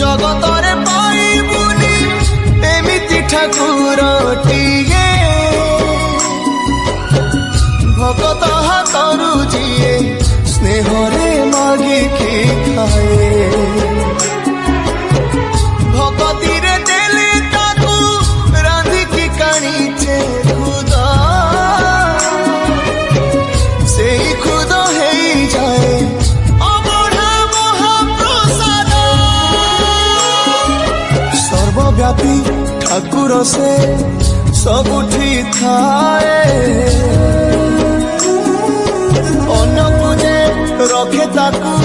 जगतरे पाइबुनी एमिति ठाकुरटिए भगत हाथरू जिए स्नेहरे मागिकी खाए भगती रे देले ताकू रांधिकी काणीचे खुद से खुद है जाए अबढ़ा महाप्रसाद सर्वव्यापी ठाकुर से सबुठी थाए अन्न पूजे रखे ताकू